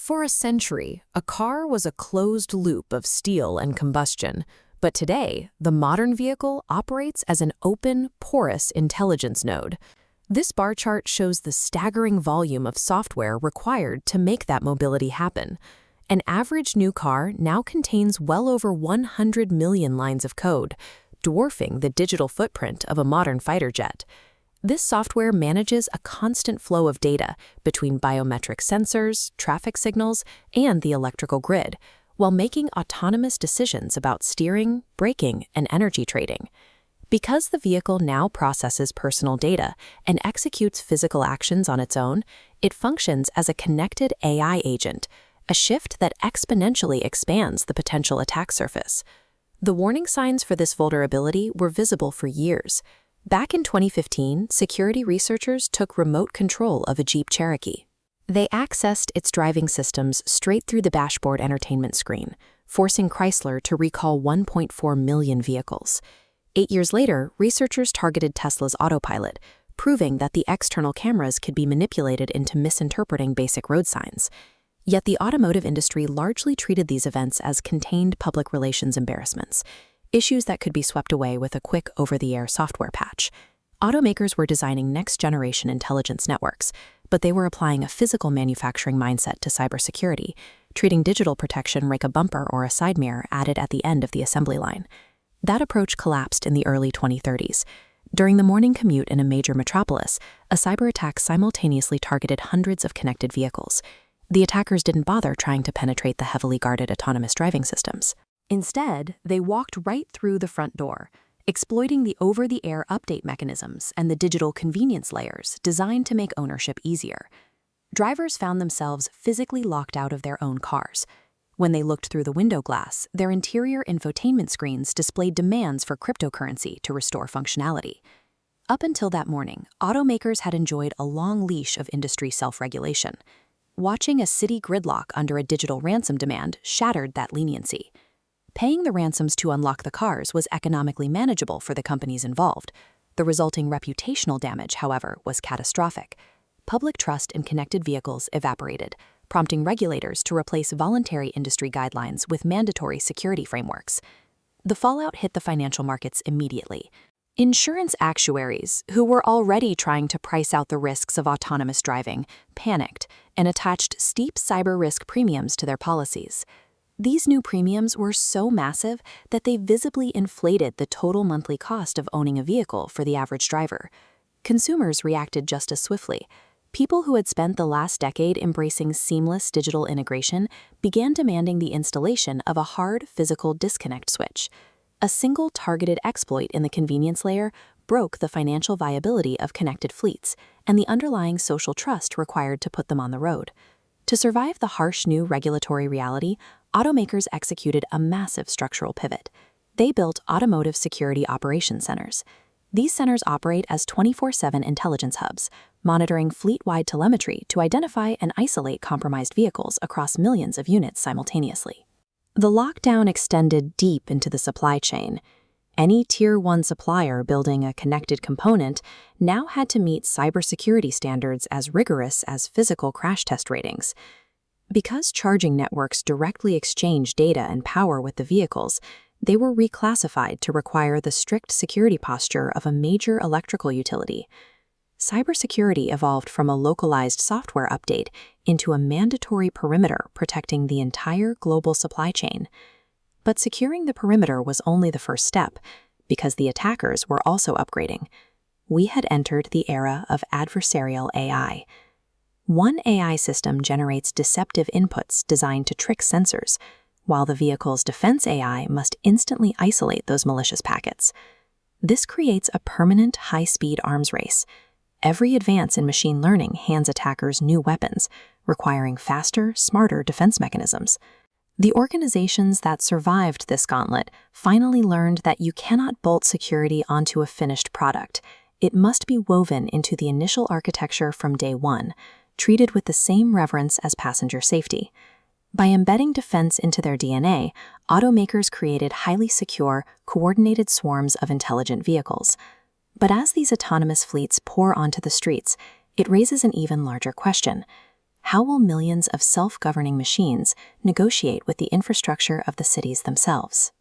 For a century, a car was a closed loop of steel and combustion, but today, the modern vehicle operates as an open, porous intelligence node. This bar chart shows the staggering volume of software required to make that mobility happen. An average new car now contains well over 100 million lines of code, dwarfing the digital footprint of a modern fighter jet. This software manages a constant flow of data between biometric sensors, traffic signals, and the electrical grid, while making autonomous decisions about steering, braking, and energy trading. Because the vehicle now processes personal data and executes physical actions on its own, it functions as a connected AI agent, a shift that exponentially expands the potential attack surface. The warning signs for this vulnerability were visible for years. Back in 2015, security researchers took remote control of a Jeep Cherokee. They accessed its driving systems straight through the dashboard entertainment screen, forcing Chrysler to recall 1.4 million vehicles. 8 years later, researchers targeted Tesla's autopilot, proving that the external cameras could be manipulated into misinterpreting basic road signs. Yet the automotive industry largely treated these events as contained public relations embarrassments, issues that could be swept away with a quick over-the-air software patch. Automakers were designing next-generation intelligence networks, but they were applying a physical manufacturing mindset to cybersecurity, treating digital protection like a bumper or a side mirror added at the end of the assembly line. That approach collapsed in the early 2030s. During the morning commute in a major metropolis, a cyber attack simultaneously targeted hundreds of connected vehicles. The attackers didn't bother trying to penetrate the heavily guarded autonomous driving systems. Instead, they walked right through the front door, exploiting the over-the-air update mechanisms and the digital convenience layers designed to make ownership easier. Drivers found themselves physically locked out of their own cars. When they looked through the window glass, their interior infotainment screens displayed demands for cryptocurrency to restore functionality. Up until that morning, automakers had enjoyed a long leash of industry self-regulation. Watching a city gridlock under a digital ransom demand shattered that leniency. Paying the ransoms to unlock the cars was economically manageable for the companies involved. The resulting reputational damage, however, was catastrophic. Public trust in connected vehicles evaporated, prompting regulators to replace voluntary industry guidelines with mandatory security frameworks. The fallout hit the financial markets immediately. Insurance actuaries, who were already trying to price out the risks of autonomous driving, panicked and attached steep cyber risk premiums to their policies. These new premiums were so massive that they visibly inflated the total monthly cost of owning a vehicle for the average driver. Consumers reacted just as swiftly. People who had spent the last decade embracing seamless digital integration began demanding the installation of a hard physical disconnect switch. A single targeted exploit in the convenience layer broke the financial viability of connected fleets and the underlying social trust required to put them on the road. To survive the harsh new regulatory reality, automakers executed a massive structural pivot. They built automotive security operations centers. These centers operate as 24/7 intelligence hubs, monitoring fleet-wide telemetry to identify and isolate compromised vehicles across millions of units simultaneously. The lockdown extended deep into the supply chain. Any Tier 1 supplier building a connected component now had to meet cybersecurity standards as rigorous as physical crash test ratings. Because charging networks directly exchange data and power with the vehicles, they were reclassified to require the strict security posture of a major electrical utility. Cybersecurity evolved from a localized software update into a mandatory perimeter protecting the entire global supply chain. But securing the perimeter was only the first step, because the attackers were also upgrading. We had entered the era of adversarial AI. One AI system generates deceptive inputs designed to trick sensors, while the vehicle's defense AI must instantly isolate those malicious packets. This creates a permanent high-speed arms race. Every advance in machine learning hands attackers new weapons, requiring faster, smarter defense mechanisms. The organizations that survived this gauntlet finally learned that you cannot bolt security onto a finished product. It must be woven into the initial architecture from day one, treated with the same reverence as passenger safety. By embedding defense into their DNA, automakers created highly secure, coordinated swarms of intelligent vehicles. But as these autonomous fleets pour onto the streets, it raises an even larger question. how will millions of self-governing machines negotiate with the infrastructure of the cities themselves?